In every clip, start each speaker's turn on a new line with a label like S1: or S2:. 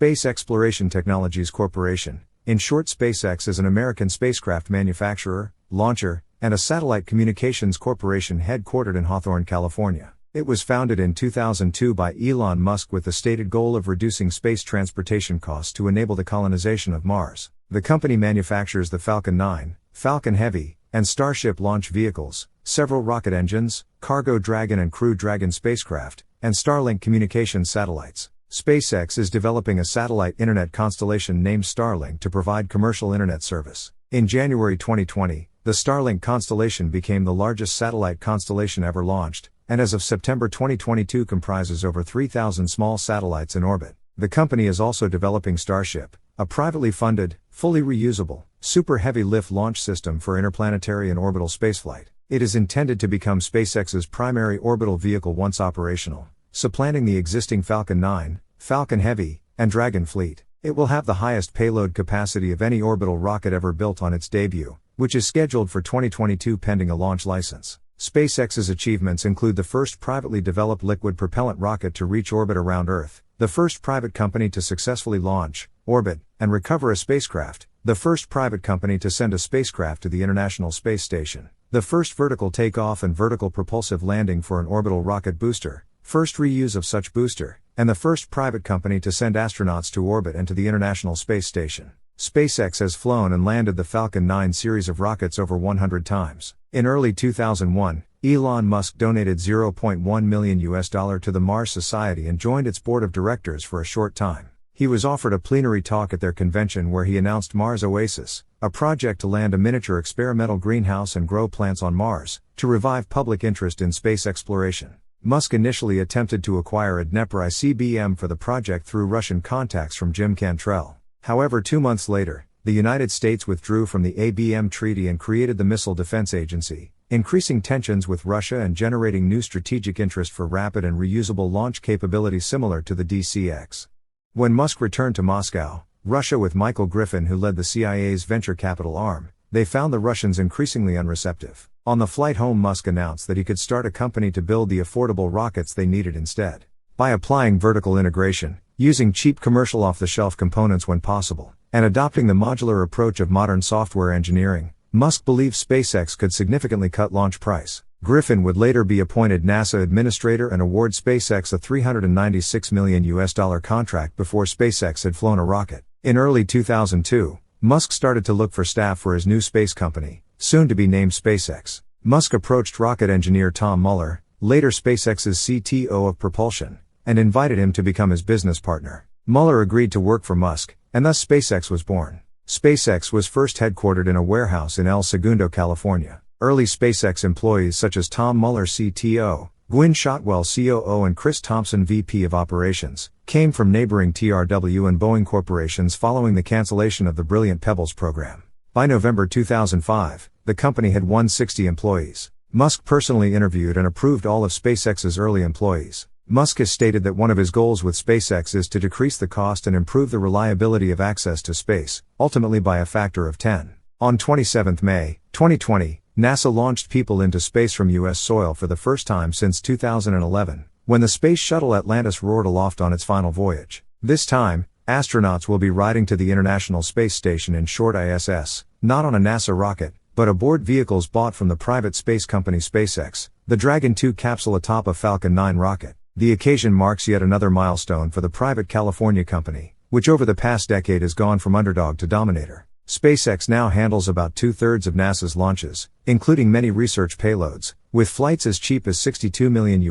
S1: Space Exploration Technologies Corporation, in short SpaceX, is an American spacecraft manufacturer, launcher, and a satellite communications corporation headquartered in Hawthorne, California. It was founded in 2002 by Elon Musk with the stated goal of reducing space transportation costs to enable the colonization of Mars. The company manufactures the Falcon 9, Falcon Heavy, and Starship launch vehicles, several rocket engines, Cargo Dragon and Crew Dragon spacecraft, and Starlink communications satellites. SpaceX is developing a satellite internet constellation named Starlink to provide commercial internet service. In January 2020, the Starlink constellation became the largest satellite constellation ever launched, and as of September 2022 comprises over 3,000 small satellites in orbit. The company is also developing Starship, a privately funded, fully reusable, super heavy lift launch system for interplanetary and orbital spaceflight. It is intended to become SpaceX's primary orbital vehicle once operational, supplanting the existing Falcon 9, Falcon Heavy, and Dragon fleet. It will have the highest payload capacity of any orbital rocket ever built on its debut, which is scheduled for 2022 pending a launch license. SpaceX's achievements include the first privately developed liquid propellant rocket to reach orbit around Earth, the first private company to successfully launch, orbit, and recover a spacecraft, the first private company to send a spacecraft to the International Space Station, the first vertical takeoff and vertical propulsive landing for an orbital rocket booster, first reuse of such booster, and the first private company to send astronauts to orbit and to the International Space Station. SpaceX has flown and landed the Falcon 9 series of rockets over 100 times. In early 2001, Elon Musk donated $0.1 million to the Mars Society and joined its board of directors for a short time. He was offered a plenary talk at their convention where he announced Mars Oasis, a project to land a miniature experimental greenhouse and grow plants on Mars, to revive public interest in space exploration. Musk initially attempted to acquire a Dnepr ICBM for the project through Russian contacts from Jim Cantrell. However, 2 months later, the United States withdrew from the ABM treaty and created the Missile Defense Agency, increasing tensions with Russia and generating new strategic interest for rapid and reusable launch capability similar to the DCX. When Musk returned to Moscow, Russia with Michael Griffin, who led the CIA's venture capital arm, they found the Russians increasingly unreceptive. On the flight home, Musk announced that he could start a company to build the affordable rockets they needed instead. By applying vertical integration, using cheap commercial off-the-shelf components when possible, and adopting the modular approach of modern software engineering, Musk believed SpaceX could significantly cut launch price. Griffin would later be appointed NASA administrator and award SpaceX a $396 million contract before SpaceX had flown a rocket. In early 2002, Musk started to look for staff for his new space company, soon to be named SpaceX. Musk approached rocket engineer Tom Mueller, later SpaceX's CTO of propulsion, and invited him to become his business partner. Mueller agreed to work for Musk, and thus SpaceX was born. SpaceX was first headquartered in a warehouse in El Segundo, California. Early SpaceX employees such as Tom Mueller, CTO, Gwynne Shotwell, COO, and Chris Thompson, VP of Operations, came from neighboring TRW and Boeing corporations following the cancellation of the Brilliant Pebbles program. By November 2005, the company had 160 employees. Musk personally interviewed and approved all of SpaceX's early employees. Musk has stated that one of his goals with SpaceX is to decrease the cost and improve the reliability of access to space, ultimately by a factor of 10. On 27 May, 2020, NASA launched people into space from U.S. soil for the first time since 2011, when the Space Shuttle Atlantis roared aloft on its final voyage. This time, astronauts will be riding to the International Space Station in short ISS, not on a NASA rocket, but aboard vehicles bought from the private space company SpaceX, the Dragon 2 capsule atop a Falcon 9 rocket. The occasion marks yet another milestone for the private California company, which over the past decade has gone from underdog to dominator. SpaceX now handles about 2/3 of NASA's launches, including many research payloads, with flights as cheap as $62 million,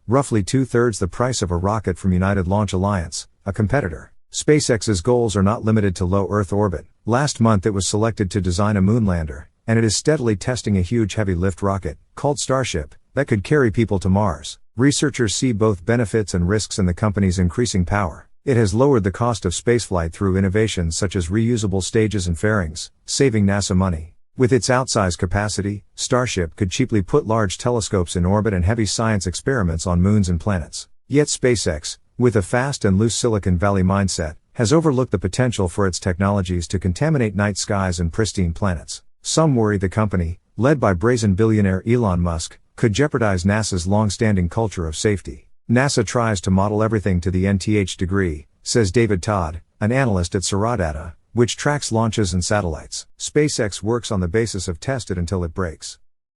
S1: roughly 2/3 the price of a rocket from United Launch Alliance, a competitor. SpaceX's goals are not limited to low Earth orbit. Last month it was selected to design a moonlander, and it is steadily testing a huge heavy lift rocket, called Starship, that could carry people to Mars. Researchers see both benefits and risks in the company's increasing power. It has lowered the cost of spaceflight through innovations such as reusable stages and fairings, saving NASA money. With its outsized capacity, Starship could cheaply put large telescopes in orbit and heavy science experiments on moons and planets. Yet SpaceX, with a fast and loose Silicon Valley mindset, has overlooked the potential for its technologies to contaminate night skies and pristine planets. Some worry the company, led by brazen billionaire Elon Musk, could jeopardize NASA's long-standing culture of safety. NASA tries to model everything to the nth degree, says David Todd, an analyst at Saradata, which tracks launches and satellites. SpaceX works on the basis of test it until it breaks.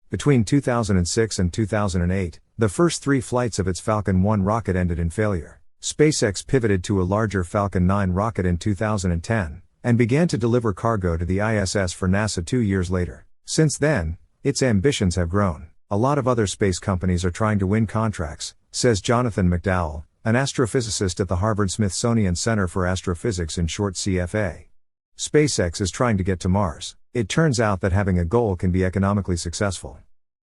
S1: Between 2006 and 2008, the first 3 flights of its Falcon 1 rocket ended in failure. SpaceX pivoted to a larger Falcon 9 rocket in 2010, and began to deliver cargo to the ISS for NASA 2 years later. Since then, its ambitions have grown. A lot of other space companies are trying to win contracts, says Jonathan McDowell, an astrophysicist at the Harvard-Smithsonian Center for Astrophysics, in short CFA. SpaceX is trying to get to Mars. It turns out that having a goal can be economically successful.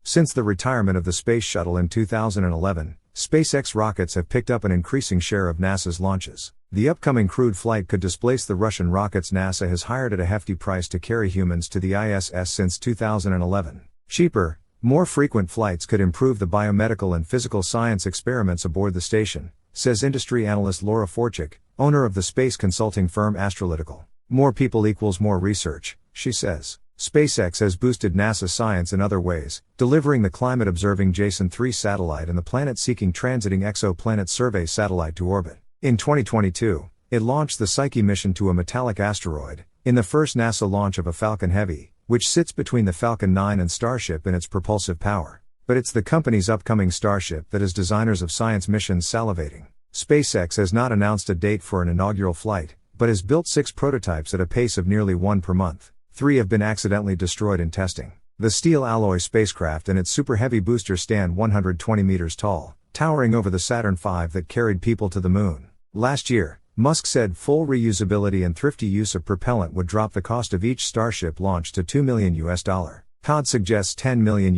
S1: Since the retirement of the Space Shuttle in 2011, SpaceX rockets have picked up an increasing share of NASA's launches. The upcoming crewed flight could displace the Russian rockets NASA has hired at a hefty price to carry humans to the ISS since 2011. Cheaper, more frequent flights could improve the biomedical and physical science experiments aboard the station, says industry analyst Laura Forchik, owner of the space consulting firm Astrolytical. More people equals more research, she says. SpaceX has boosted NASA science in other ways, delivering the climate-observing Jason 3 satellite and the planet-seeking transiting exoplanet survey satellite to orbit. In 2022, it launched the Psyche mission to a metallic asteroid, in the first NASA launch of a Falcon Heavy, which sits between the Falcon 9 and Starship in its propulsive power. But it's the company's upcoming Starship that has designers of science missions salivating. SpaceX has not announced a date for an inaugural flight, but has built 6 prototypes at a pace of nearly 1 per month. 3 have been accidentally destroyed in testing. The steel alloy spacecraft and its super heavy booster stand 120 meters tall, towering over the Saturn V that carried people to the moon. Last year, Musk said full reusability and thrifty use of propellant would drop the cost of each Starship launch to $2 million. Todd suggests $10 million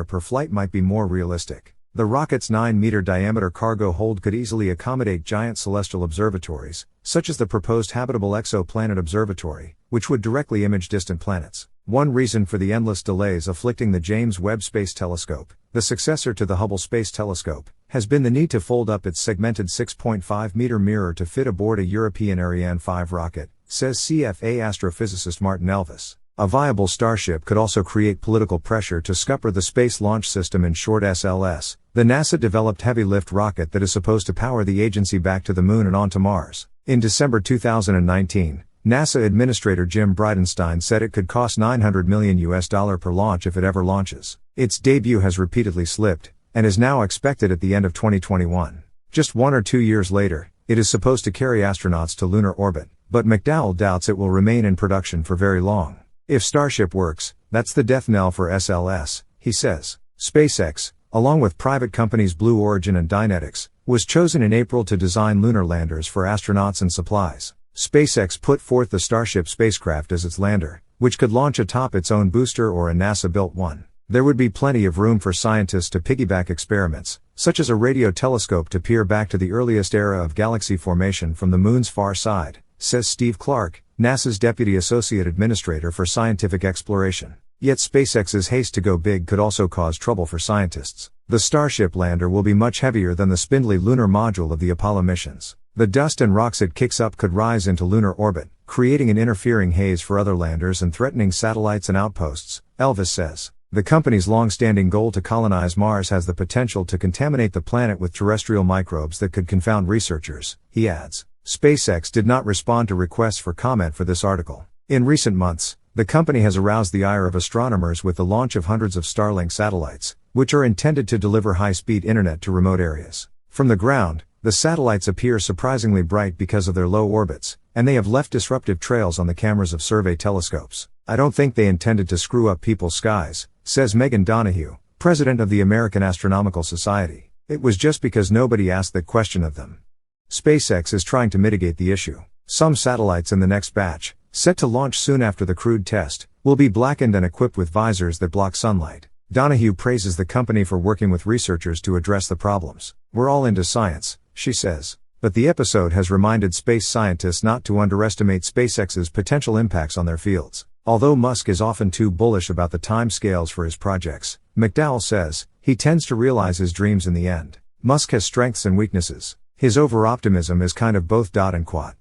S1: per flight might be more realistic. The rocket's 9-meter diameter cargo hold could easily accommodate giant celestial observatories, such as the proposed Habitable Exoplanet Observatory, which would directly image distant planets. One reason for the endless delays afflicting the James Webb Space Telescope, the successor to the Hubble Space Telescope, has been the need to fold up its segmented 6.5-meter mirror to fit aboard a European Ariane 5 rocket, says CFA astrophysicist Martin Elvis. A viable Starship could also create political pressure to scupper the Space Launch System, in short SLS, the NASA-developed heavy-lift rocket that is supposed to power the agency back to the Moon and onto Mars. In December 2019, NASA Administrator Jim Bridenstine said it could cost $900 million per launch if it ever launches. Its debut has repeatedly slipped, and is now expected at the end of 2021. Just 1 or 2 years later, it is supposed to carry astronauts to lunar orbit, but McDowell doubts it will remain in production for very long. If Starship works, that's the death knell for SLS, he says. SpaceX, along with private companies Blue Origin and Dynetics, was chosen in April to design lunar landers for astronauts and supplies. SpaceX put forth the Starship spacecraft as its lander, which could launch atop its own booster or a NASA-built one. There would be plenty of room for scientists to piggyback experiments, such as a radio telescope to peer back to the earliest era of galaxy formation from the Moon's far side, says Steve Clark, NASA's Deputy Associate Administrator for Scientific Exploration. Yet SpaceX's haste to go big could also cause trouble for scientists. The Starship lander will be much heavier than the spindly lunar module of the Apollo missions. The dust and rocks it kicks up could rise into lunar orbit, creating an interfering haze for other landers and threatening satellites and outposts, Elvis says. The company's long-standing goal to colonize Mars has the potential to contaminate the planet with terrestrial microbes that could confound researchers, he adds. SpaceX did not respond to requests for comment for this article. In recent months, the company has aroused the ire of astronomers with the launch of hundreds of Starlink satellites, which are intended to deliver high-speed internet to remote areas. From the ground, the satellites appear surprisingly bright because of their low orbits, and they have left disruptive trails on the cameras of survey telescopes. I don't think they intended to screw up people's skies, says Megan Donahue, president of the American Astronomical Society. It was just because nobody asked that question of them. SpaceX is trying to mitigate the issue. Some satellites in the next batch, set to launch soon after the crewed test, will be blackened and equipped with visors that block sunlight. Donahue praises the company for working with researchers to address the problems. We're all into science, she says. But the episode has reminded space scientists not to underestimate SpaceX's potential impacts on their fields. Although Musk is often too bullish about the timescales for his projects, McDowell says, he tends to realize his dreams in the end. Musk has strengths and weaknesses. His over-optimism is kind of both dot and quat.